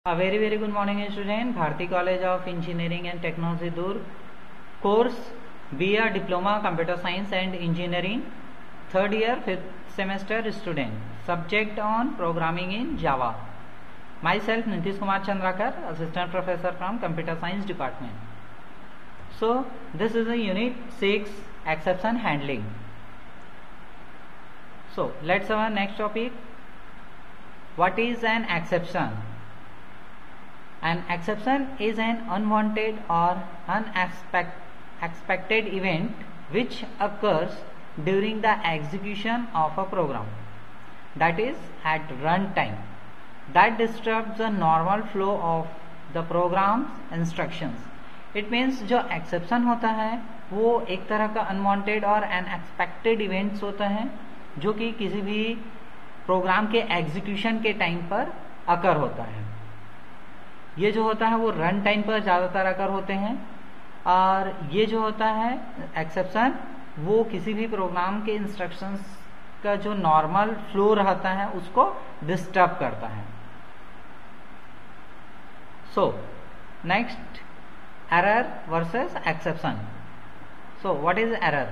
A very good morning student. Bharti College of Engineering and Technology Durg. Course BA Diploma Computer Science and Engineering, third year 5th semester student. Subject on Programming in Java. Myself Nitish Kumar Chandrakar, Assistant Professor from Computer Science Department. So this is a Unit 6 Exception Handling. So let's have our next topic. What is an exception? An exception is an unwanted or unexpected event which occurs during the execution of a program, that is at runtime, that disturbs the normal flow of the program's instructions. It means जो exception होता है वो एक तरह का unwanted और unexpected events होता है जो कि किसी भी प्रोग्राम के एग्जीक्यूशन के टाइम पर अकर होता है। ये जो होता है वो रन टाइम पर ज़्यादातर अकर होते हैं, और ये जो होता है एक्सेप्शन वो किसी भी प्रोग्राम के इंस्ट्रक्शंस का जो नॉर्मल फ्लो रहता है उसको डिस्टर्ब करता है। So next, error versus exception. So what is error?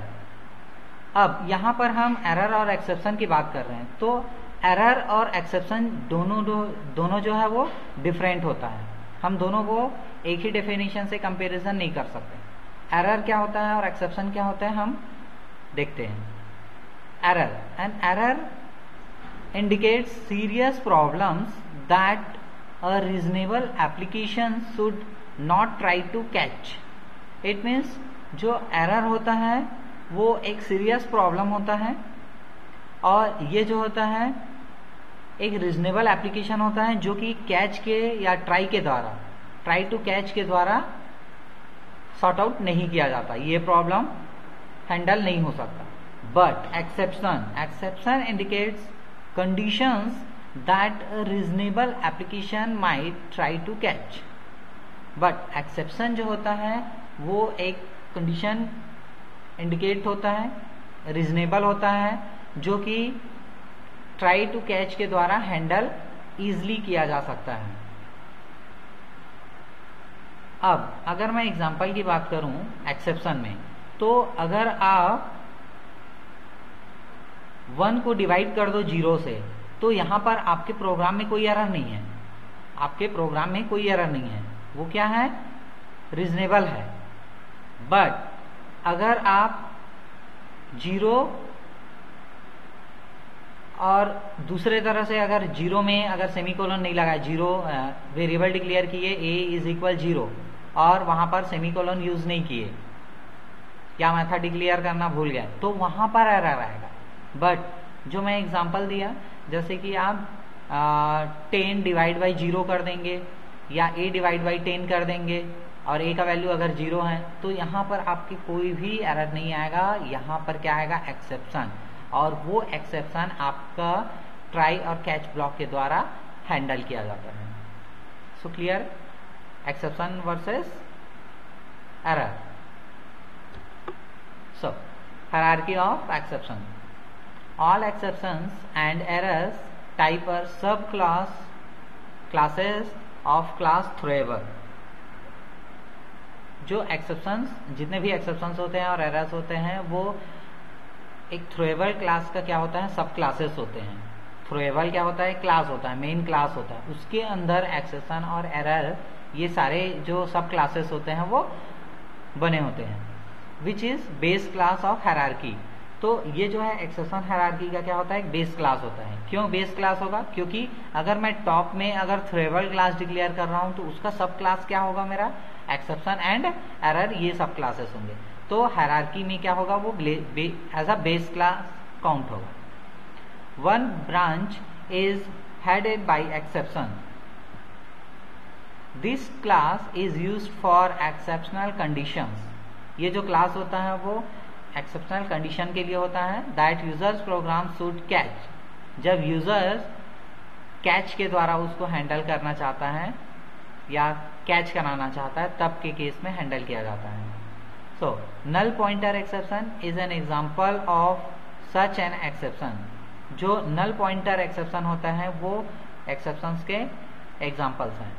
अब यहाँ पर हम एरर और एक्सेप्शन की बात कर रहे हैं, तो एरर और एक्सेप्शन दोनों जो है वो डिफरेंट होता है। हम दोनों को एक ही डेफिनेशन से कंपैरिजन नहीं कर सकते। एरर क्या होता है और एक्सेप्शन क्या होता है हम देखते हैं। Error, an error indicates serious problems that a reasonable application should not try to catch. It means जो एरर होता है वो एक सीरियस प्रॉब्लम होता है, और ये जो होता है एक रीजनेबल एप्लीकेशन होता है जो कि कैच के या ट्राई टू कैच के द्वारा सॉर्ट आउट नहीं किया जाता, ये प्रॉब्लम हैंडल नहीं हो सकता। But exception indicates conditions that a reasonable application might try to catch. But exception जो होता है वो एक कंडीशन इंडिकेट होता है, रीजनेबल होता है, जो कि ट्राई टू कैच के द्वारा हैंडल इजीली किया जा सकता है। अब अगर मैं एग्जांपल की बात करूं एक्सेप्शन में, तो अगर आप 1 को डिवाइड कर दो 0 से, तो यहां पर आपके प्रोग्राम में कोई एरर नहीं है। आपके प्रोग्राम में कोई एरर नहीं है, वो क्या है, रीजनेबल है। बट अगर आप 0 और दूसरे तरह से अगर 0 में अगर सेमीकोलन नहीं लगाया, 0 वेरिएबल डिक्लेयर किए a इज इक्वल 0 और वहां पर सेमीकोलन यूज नहीं किए या मेथड डिक्लेयर करना भूल गए, तो वहां पर एरर आएगा। बट जो मैं एग्जांपल दिया, जैसे कि आप 10 डिवाइड बाई 0 कर देंगे या a डिवाइड बाई 10 कर देंगे और a का वैल्यू अगर 0 है, तो यहाँ पर आपकी कोई भी एरर नहीं आएगा। यहाँ पर क्या आएगा, एक्सेप्शन, और वो एक्सेप्शन आपका ट्राई और कैच ब्लॉक के द्वारा हैंडल किया जाता है। So clear, exception versus error. So hierarchy of exception. All exceptions and errors type are subclasses of class Throwable. जो एक्सेप्शंस, जितने भी एक्सेप्शंस होते हैं और एरर्स होते हैं, वो एक थ्रोएबल क्लास का क्या होता है, सब क्लासेस होते हैं। थ्रोएबल क्या होता है, क्लास होता है, मेन क्लास होता है, उसके अंदर एक्सेप्शन और एरर ये सारे जो सब क्लासेस होते हैं वो बने होते हैं, which is base class of hierarchy. तो ये जो है एक्सेप्शन हायरार्की का क्या होता है, एक बेस क्लास होता है। क्यों बेस क्लास होगा, क्योंकि अगर मैं टॉप में अगर थ्रोएबल क्लास डिक्लेयर कर रहा हूं तो उसका सब क्लास क्या होगा, मेरा एक्सेप्शन एंड एरर, ये सब क्लासेस होंगे। तो हायरार्की में क्या होगा, वो as a base class count होगा। One branch is headed by exception. This class is used for exceptional conditions. ये जो क्लास होता है वो एक्सेप्शनल कंडीशन के लिए होता है, that users programme should catch. जब यूजर्स कैच के द्वारा उसको हैंडल करना चाहता है या कैच कराना चाहता है, तब के केस में हैंडल किया जाता है। So null pointer exception is an example of such an exception. जो नल पॉइंटर एक्सेप्शन होता है वो एक्सेप्शंस के एग्जाम्पल्स हैं।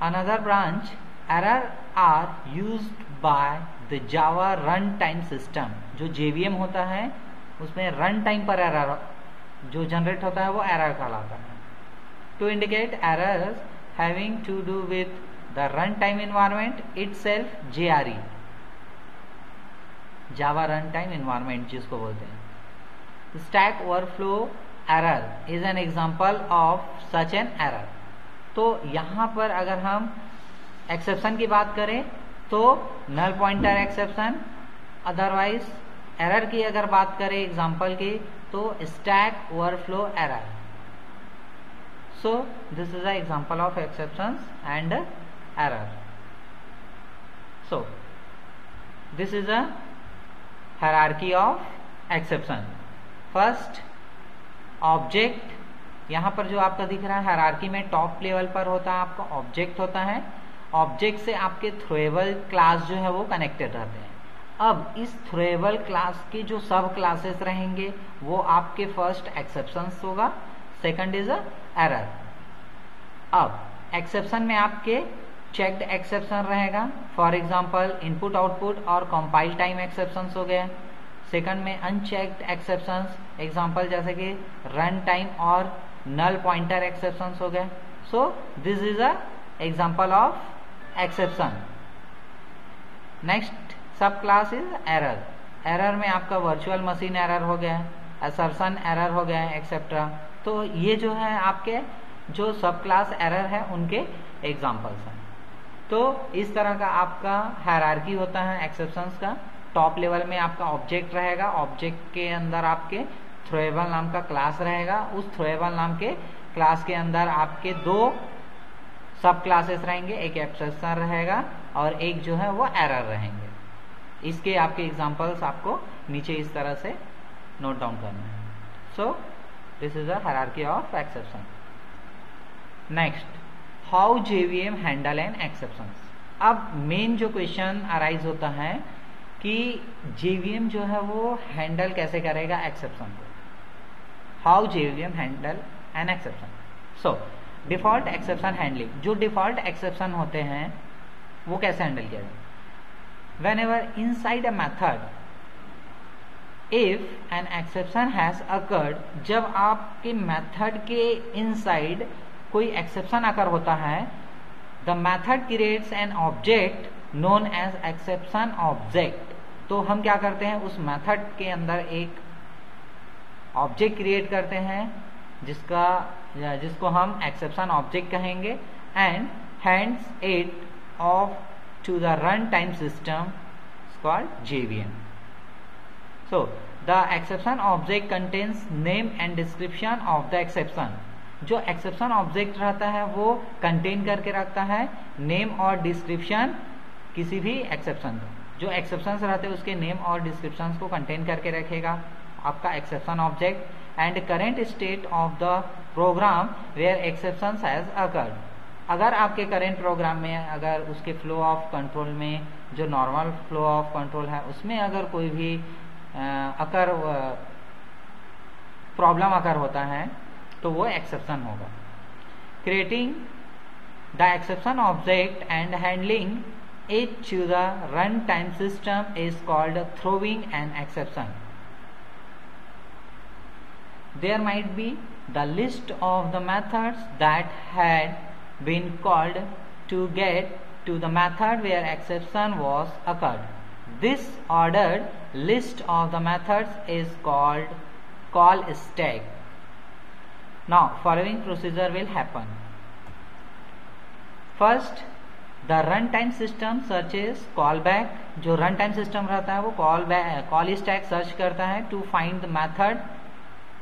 Another branch error are used by the Java run time system. जो JVM होता है उसमें रन टाइम पर एरर जो जनरेट होता है वो एरर कहलाता है। To indicate errors having to do with the run time environment itself, JRE, Java run time environment जिसको बोलते हैं। Stack overflow error is an example of such an error. तो यहां पर अगर हम एक्सेप्शन की बात करें तो null pointer exception, otherwise error की अगर बात करें एग्जाम्पल की तो stack overflow error. So this is a example of exceptions and error. So this is a hierarchy of exception. First object, यहां पर जो आपका दिख रहा है हायरार्की में टॉप लेवल पर होता है आपका ऑब्जेक्ट होता है। ऑब्जेक्ट से आपके थ्रोएबल क्लास जो है वो कनेक्टेड रहते हैं। अब इस थ्रोएबल क्लास के जो सब क्लासेस रहेंगे वो आपके फर्स्ट एक्सेप्शंस होगा, सेकंड इज एरर। अब एक्सेप्शन में आपके चेक्ड एक्सेप्शन रहेगा, फॉर एग्जांपल इनपुट आउटपुट और कंपाइल टाइम एक्सेप्शंस हो गए। सेकंड में अनचेक्ड एक्सेप्शंस, एग्जांपल जैसे कि रन टाइम और नल पॉइंटर एक्सेप्शंस हो गए। सो this is a example of exception. Next सब क्लास इज एरर। एरर में आपका वर्चुअल मशीन एरर हो गया, असर्शन एरर हो गया एक्सेट्रा। तो ये जो है आपके जो सब क्लास एरर है उनके एग्जांपल्स हैं। तो इस तरह का आपका हायरार्की होता है एक्सेप्शंस का। टॉप लेवल में आपका ऑब्जेक्ट रहेगा, ऑब्जेक्ट के अंदर आपके थ्रोएबल नाम का क्लास रहेगा, उस थ्रोएबल नाम के क्लास के अंदर आपके दो सब क्लासेस रहेंगे, एक एक्सेप्शन रहेगा और एक जो है वो एरर रहेंगे। इसके आपके एग्जांपल्स आपको नीचे इस तरह से नोट डाउन करना है। So this is a hierarchy of exception. Next, how JVM handle an exceptions. अब मेन जो क्वेश्चन अराइज होता है कि JVM जो है वो हैंडल कैसे करेगा एक्सेप्शन को। How JVM handle an exception. So default exception handling, जो डिफॉल्ट एक्सेप्शन होते हैं वो कैसे हैंडल किया जाए। whenever inside a method if an exception has occurred, जब आपके मेथड के इनसाइड कोई एक्सेप्शन अकर होता है, the method creates an object known as exception object। तो हम क्या करते हैं, उस मेथड के अंदर एक ऑब्जेक्ट क्रिएट करते हैं जिसको हम एक्सेप्शन ऑब्जेक्ट कहेंगे and hands it of to the runtime system called JVM. So the exception object contains name and description of the exception। जो exception object रहता है वो contain करके रखता है नेम और description किसी भी exception का। जो exceptions रहते हैं उसके नेम और descriptions को contain करके रखेगा आपका exception object and current state of the program where exceptions has occurred। अगर आपके करेंट प्रोग्राम में अगर उसके फ्लो ऑफ कंट्रोल में जो नॉर्मल फ्लो ऑफ कंट्रोल है उसमें अगर कोई भी प्रॉब्लम अकर होता है तो वो एक्सेप्शन होगा। Creating the exception object and handling it to the run time system is called throwing an exception. There might be the list of the methods that had been called to get to the method where exception was occurred. This ordered list of the methods is called call stack. Now following procedure will happen. First the runtime system searches callback। जो runtime system रहता है वो call stack search करता है to find the method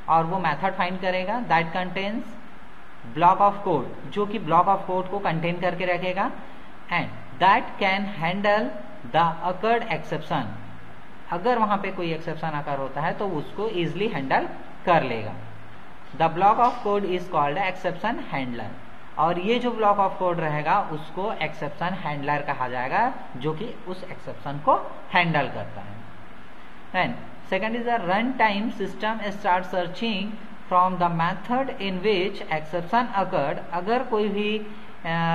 और वो method find करेगा that contains block of code, जो कि ब्लॉक ऑफ कोड को कंटेन करके रखेगा and that can handle the occurred exception. अगर वहां पे कोई एक्सेप्शन अकर होता है तो उसको इजिली हैंडल कर लेगा। The block of code is called exception handler और ये जो ब्लॉक ऑफ कोड रहेगा उसको एक्सेप्शन हैंडलर कहा जाएगा जो कि उस एक्सेप्शन को हैंडल करता है। And second is the run time system start searching from the method in which exception occurred, अगर कोई भी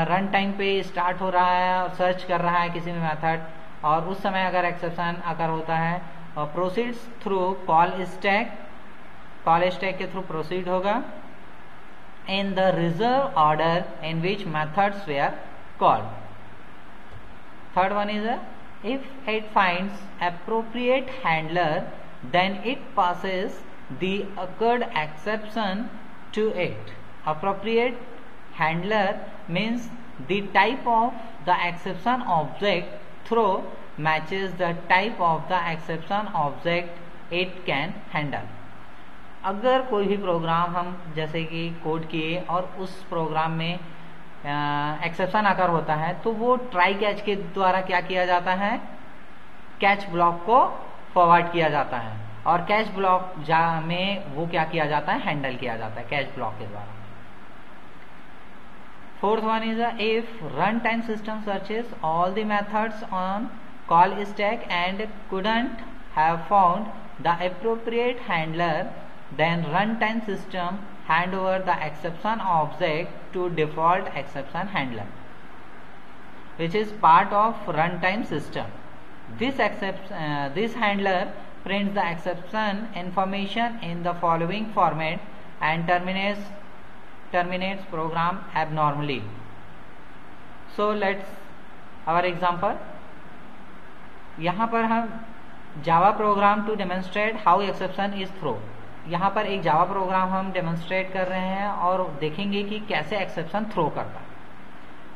रन टाइम पे स्टार्ट हो रहा है और सर्च कर रहा है किसी भी मेथड और उस समय अगर एक्सेप्शन अकर होता है और प्रोसीड्स थ्रू कॉल स्टैक के थ्रू प्रोसीड होगा in the reserve order in which methods where called. Third one is if it finds appropriate handler then it passes the occurred exception to it. Appropriate handler means the type of the exception object throw matches the type of the exception object it can handle. अगर कोई भी programme हम जैसे कि code किए और उस programme में एक्सेप्शन आकर होता है तो वो ट्राई कैच के द्वारा क्या किया जाता है, कैच ब्लॉक को फॉरवर्ड किया जाता है और कैच ब्लॉक में वो क्या किया जाता है, हैंडल किया जाता है कैच ब्लॉक के द्वारा. Fourth one is if run time system searches all the methods on call stack and couldn't have found the appropriate handler then runtime system hand over the exception object to default exception handler which is part of runtime system. This handler prints the exception information in the following format and terminates program abnormally. So let's our example. यहाँ पर हम Java program to demonstrate how exception is throw. यहाँ पर एक Java program हम demonstrate कर रहे हैं और देखेंगे कि कैसे एक्सेप्शन थ्रो करता है.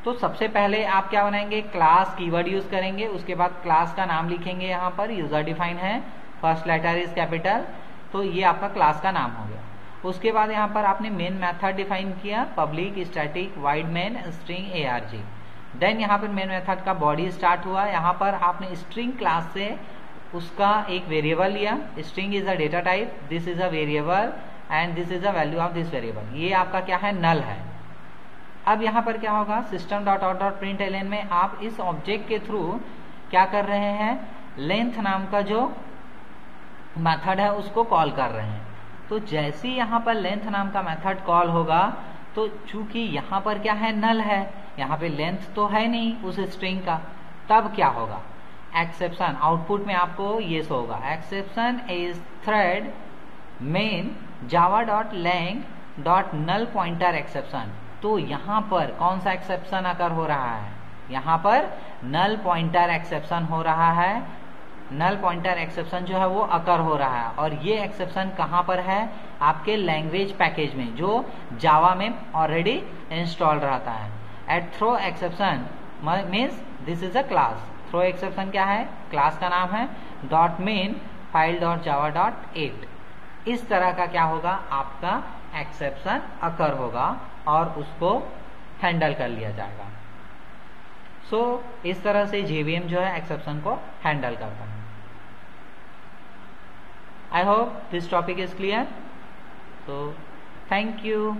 तो सबसे पहले आप क्या बनाएंगे, क्लास कीवर्ड यूज करेंगे, उसके बाद क्लास का नाम लिखेंगे. यहाँ पर यूजर डिफाइन है, फर्स्ट लेटर इज कैपिटल, तो ये आपका क्लास का नाम हो गया. उसके बाद यहाँ पर आपने मेन मेथड डिफाइन किया, public static void main string ARG. Then यहाँ पर मेन मेथड का बॉडी स्टार्ट हुआ. यहाँ पर आपने स्ट्रिंग क्लास से उसका एक वेरिएबल लिया. String is a data type, this is a variable and this is a value of this variable. ये आपका क्या है, नल है. अब यहाँ पर क्या होगा, system dot out dot print L N में आप इस ऑब्जेक्ट के थ्रू क्या कर रहे हैं, लेंथ नाम का जो मेथड है उसको कॉल कर रहे हैं. तो जैसे ही यहाँ पर लेंथ नाम का मेथड कॉल होगा तो चूंकि यहाँ पर क्या है, नल है, यहाँ पे लेंथ तो है नहीं उस स्ट्रिंग का, तब क्या होगा, एक्सेप्शन आउटपुट में आपको ये शो होगा, exception is thread main Java dot lang dot null pointer exception. तो यहाँ पर कौन सा एक्सेप्शन अकर हो रहा है, यहाँ पर नल पॉइंटर एक्सेप्शन हो रहा है. नल पॉइंटर एक्सेप्शन जो है वो अकर हो रहा है और ये एक्सेप्शन कहाँ पर है, आपके लैंग्वेज पैकेज में जो जावा में ऑलरेडी इंस्टॉल रहता है. At throw exception means this is a class. Throw exception क्या है, क्लास का नाम है, dot main file dot Java dot 8. इस तरह का क्या होगा, आपका एक्सेप्शन अकर होगा और उसको हैंडल कर लिया जाएगा. सो इस तरह से JVM जो है एक्सेप्शन को हैंडल करता है. I hope this topic is clear. So thank you.